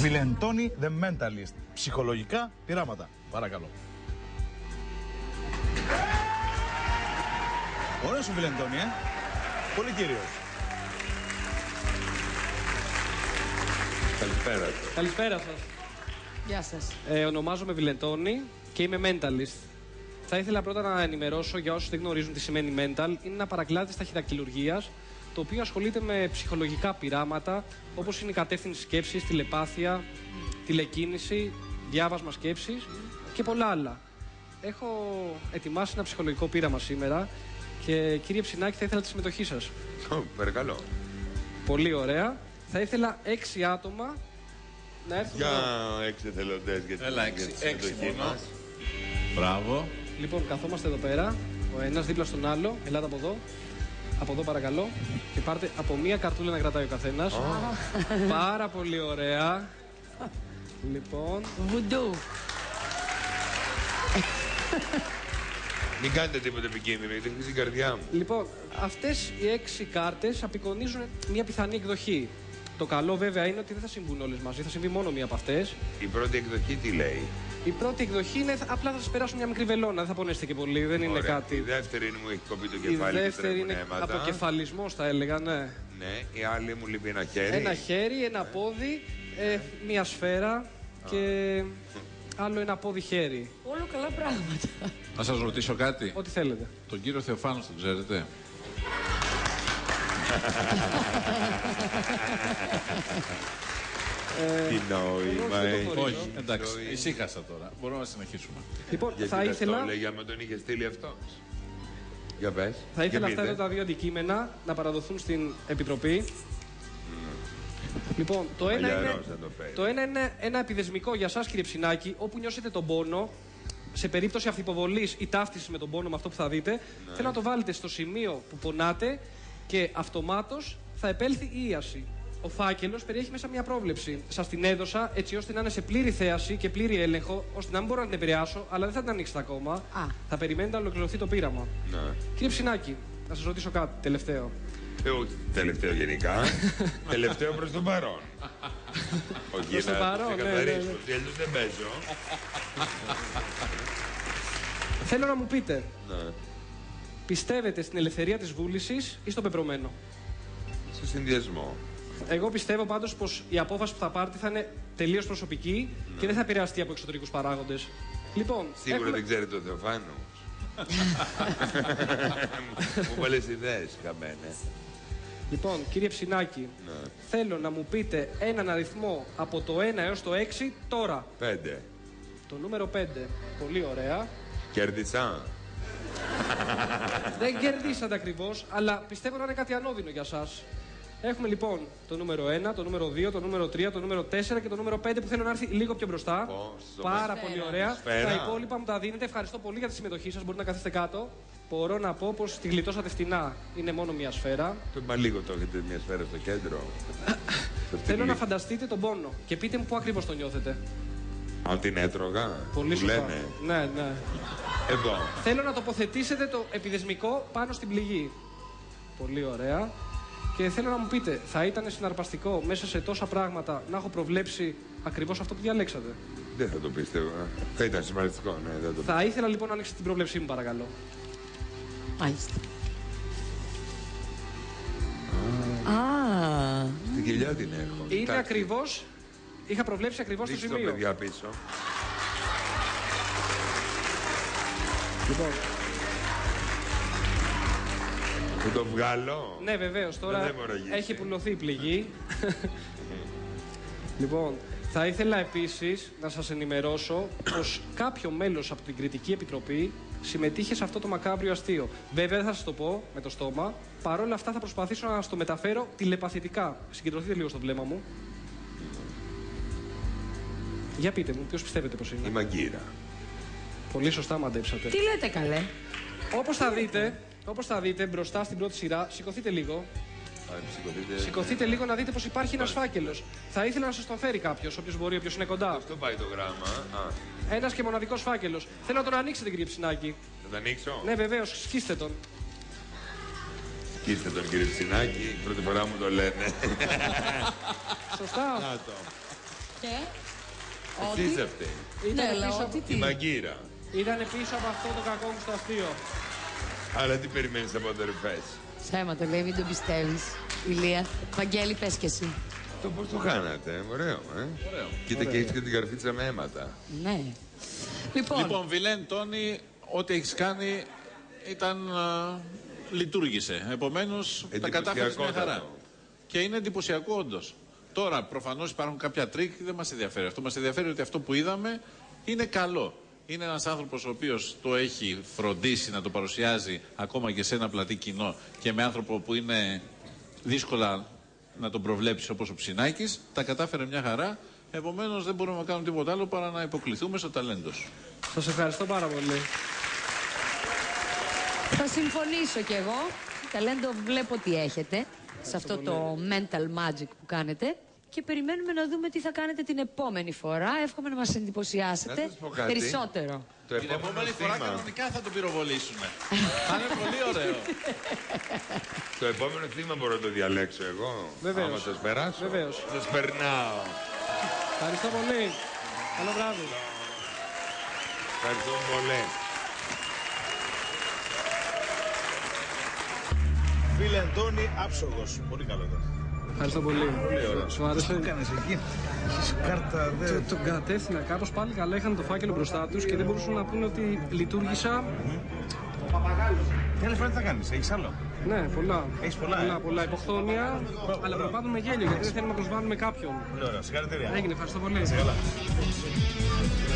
Βιλεντώνη The Mentalist. Ψυχολογικά πειράματα. Παρακαλώ. Ωραίος ο Βιλεντώνη, Πολύ κύριος. Καλησπέρα. Καλησπέρα σας. Γεια σας. Ονομάζομαι Βιλεντώνη και είμαι mentalist. Θα ήθελα πρώτα να ενημερώσω για όσους δεν γνωρίζουν τι σημαίνει mental. Είναι ένα παρακλάδι ταχυδακτηλουργίας, το οποίο ασχολείται με ψυχολογικά πειράματα, όπως είναι η κατεύθυνση σκέψης, τηλεπάθεια, τηλεκίνηση, διάβασμα σκέψης και πολλά άλλα. Έχω ετοιμάσει ένα ψυχολογικό πείραμα σήμερα και κύριε Ψινάκη, θα ήθελα τη συμμετοχή σας. Παρακαλώ. Πολύ ωραία. Θα ήθελα 6 άτομα να έρθουν. Για 6 εθελοντές για τη συμμετοχή μας. Μπράβο. Λοιπόν, καθόμαστε εδώ πέρα, ο ένας δίπλα στον άλλο. Ελάτε από εδώ. Από εδώ παρακαλώ. Και πάρτε από μία καρτούλα να κρατάει ο καθένας. Πάρα πολύ ωραία. Λοιπόν. Βουντού. Μην κάνετε τίποτα επικίνδυνο, γιατί χτίζει η καρδιά μου. Λοιπόν, αυτές οι 6 κάρτες απεικονίζουν μια πιθανή εκδοχή. Το καλό βέβαια είναι ότι δεν θα συμβούν όλες μαζί, θα συμβεί μόνο μία από αυτές. Η πρώτη εκδοχή τι λέει? Η πρώτη εκδοχή είναι απλά θα σας περάσουν μια μικρή βελόνα, δεν θα πονέσετε και πολύ, δεν είναι κάτι. Η δεύτερη είναι μου έχει κοπεί το Η κεφάλι. δεύτερη είναι αποκεφαλισμός, θα έλεγα, ναι. Ναι, η άλλη μου λείπει ένα χέρι. Ένα χέρι, ένα πόδι, μία σφαίρα και άλλο ένα πόδι χέρι. Όλο καλά πράγματα. Να σας ρωτήσω κάτι. Ό,τι θέλετε. Τον κύριο Θεοφάνος τον ξέρετε? Τι νόημα. Όχι, εντάξει, ησύχασα τώρα. Μπορούμε να συνεχίσουμε. Λοιπόν, Γιατί θα δεν ήθελα, το έλεγε άμα τον είχε στείλει αυτός? Για πες. θα ήθελα Για αυτά πείτε. εδώ τα 2 αντικείμενα να παραδοθούν στην Επιτροπή. Λοιπόν, Μαλλιαρός θα το φέρει. το ένα είναι ένα επιδεσμικό για σας, κύριε Ψινάκη, όπου νιώσετε τον πόνο, σε περίπτωση αυθυποβολής ή ταύτισης με τον πόνο με αυτό που θα δείτε, θέλω να το βάλετε στο σημείο που πονάτε και αυτομάτως θα επέλθει η ίαση. Ο φάκελος περιέχει μέσα μια πρόβλεψη. Σας την έδωσα έτσι ώστε να είναι σε πλήρη θέαση και πλήρη έλεγχο, ώστε να μην μπορώ να την επηρεάσω, αλλά δεν θα την ανοίξετε ακόμα. Θα περιμένετε να ολοκληρωθεί το πείραμα. Ναι. Κύριε Ψινάκη, να σας ρωτήσω κάτι τελευταίο. Τελευταίο γενικά. Τελευταίο προς το παρόν. Όχι, Προς το να παρόν, ναι, ξεκαθαρίσω, ναι, ναι. ότι αλλιώς δεν παίζω. Θέλω να μου πείτε, Ναι. πιστεύετε στην ελευθερία της βούλησης ή στον πεπρωμένο? Στο συνδυασμό. Εγώ πιστεύω πάντως πως η απόφαση που θα πάρετε θα είναι τελείως προσωπική και δεν θα επηρεαστεί από εξωτερικούς παράγοντες. Λοιπόν, Σίγουρα δεν ξέρετε το Θεοφάνο. Μου βάλες ιδέες καμένες. Λοιπόν, κύριε Ψινάκη, Ναι. θέλω να μου πείτε έναν αριθμό από το 1 έως το 6 τώρα. 5. Το νούμερο 5. Πολύ ωραία. Κέρδισα. Δεν κερδίσατε ακριβώς, αλλά πιστεύω να είναι κάτι ανώδυνο για σας. Έχουμε λοιπόν το νούμερο 1, το νούμερο 2, το νούμερο 3, το νούμερο 4 και το νούμερο 5 που θέλω να έρθει λίγο πιο μπροστά. Πόσο Πάρα πολύ ωραία. Σφαίρα. Τα υπόλοιπα μου τα δίνετε. Ευχαριστώ πολύ για τη συμμετοχή σας. Μπορείτε να καθίσετε κάτω. Μπορώ να πω πως τη γλιτώσατε φτηνά. Είναι μόνο μια σφαίρα. Μα λίγο το έχετε μια σφαίρα στο κέντρο. Θέλω να φανταστείτε τον πόνο και πείτε μου πού ακριβώς το νιώθετε. Αν την έτρωγα. Πολύ που σωστά. λένε. Ναι, ναι. Εδώ. Θέλω να τοποθετήσετε το επιδεσμικό πάνω στην πληγή. Πολύ ωραία. Και θέλω να μου πείτε, θα ήταν συναρπαστικό μέσα σε τόσα πράγματα να έχω προβλέψει ακριβώς αυτό που διαλέξατε? Δεν θα το πίστευα. Θα ήταν σημαντικό, ναι. Δεν το Θα ήθελα λοιπόν να ανοίξετε την πρόβλεψή μου, παρακαλώ. Μάλιστα. Α, Στην κοιλιά την έχω. Είναι Εντάξει. ακριβώς, είχα προβλέψει ακριβώς το Δείξτε το σημείο. παιδιά πίσω. Λοιπόν, Που το βγάλω. ναι, βεβαίως, τώρα Δεν μοραγίζει. έχει πουλωθεί η πληγή. Λοιπόν, θα ήθελα επίσης να σας ενημερώσω πως κάποιο μέλος από την Κριτική Επιτροπή συμμετείχε σε αυτό το μακάβριο αστείο. Βέβαια δεν θα σας το πω με το στόμα, παρόλα αυτά θα προσπαθήσω να σας το μεταφέρω τηλεπαθητικά. Συγκεντρωθείτε λίγο στο βλέμμα μου. Για πείτε μου, ποιος πιστεύετε πως είναι? Η Μαγκύρα. Πολύ σωστά μαντέψατε. τι λέτε καλέ. Όπως θα δείτε μπροστά στην πρώτη σειρά, σηκωθείτε λίγο. Σηκωθείτε. Σηκωθείτε λίγο να δείτε πως υπάρχει ένας φάκελος. Θα ήθελα να σας τον φέρει κάποιος, όποιος μπορεί, όποιος είναι κοντά. Αυτό πάει το γράμμα. Α, Ένας και μοναδικός φάκελος. Θέλω να τον ανοίξετε, κύριε Ψινάκη. θα το ανοίξω. Ναι, βεβαίως, σκίστε τον. Σκίστε τον κύριε Ψινάκη. Πρώτη φορά μου το λένε. Σωστά. Να το. Και. Τι είσαι αυτή. Ήταν Ναι, λέω πίσω, ότι Η τι. μαγκύρα. ήτανε πίσω από αυτό το κακό μου στο αστείο. Αλλά τι περιμένεις από αδερφές. Ψέματα λέει, μην τον πιστεύεις. Ηλία. Βαγγέλη, πες και εσύ. Το πώς το κάνατε, ωραίο, Ωραίο. Κοίτα και έχεις και την καρφίτσα με αίματα. Ναι. Λοιπόν, Λοιπόν, Βιλέν, Τόνι, ό,τι έχεις κάνει λειτουργήσε. Επομένως, τα κατάφερες μια χαρά. Και είναι εντυπωσιακό όντως. Τώρα, προφανώς υπάρχουν κάποια τρίκ, δεν μας ενδιαφέρει αυτό. Μας ενδιαφέρει ότι αυτό που είδαμε είναι καλό. Είναι ένας άνθρωπος ο οποίος το έχει φροντίσει να το παρουσιάζει ακόμα και σε ένα πλατή κοινό και με άνθρωπο που είναι δύσκολα να τον προβλέψεις όπως ο Ψινάκης. Τα κατάφερε μια χαρά. Επομένως, δεν μπορούμε να κάνουμε τίποτα άλλο παρά να υποκληθούμε στο ταλέντο σου. Σας ευχαριστώ πάρα πολύ. θα συμφωνήσω κι εγώ. Ταλέντο βλέπω ότι έχετε σε αυτό το mental magic που κάνετε. Και περιμένουμε να δούμε τι θα κάνετε την επόμενη φορά. Εύχομαι να μας εντυπωσιάσετε Να σας πω κάτι. περισσότερο. Την επόμενη φορά κανονικά θα τον πυροβολήσουμε. Θα είναι πολύ ωραίο. Το επόμενο θύμα μπορώ να το διαλέξω εγώ. Βεβαίως. Άμα σας περάσω. Βεβαίως. Σας περνάω. Ευχαριστώ πολύ. Καλό βράδυ. Ευχαριστώ πολύ. Φίλε Αντώνη, άψογος. Πολύ καλό ήταν. Ευχαριστώ πολύ. Σου άρεσε. Τι κάνεις εκεί. Έχεις κάρτα, δεν... Τον κατεύθυνα κάπως πάλι καλά. Είχαν το φάκελο μπροστά τους και δεν μπορούσαν να πούνε ότι λειτουργήσα. Τι άλλη φορά τι θα κάνεις, έχεις άλλο. Ναι, πολλά. Έχεις πολλά, Πολλά υποχθόνια. Αλλά προπάντων με γέλιο γιατί δεν θέλουμε να προσβάλλουμε κάποιον. Πολύ ωραία, συγχαρητήρια. Έγινε, ευχαριστώ πολύ. Καλά.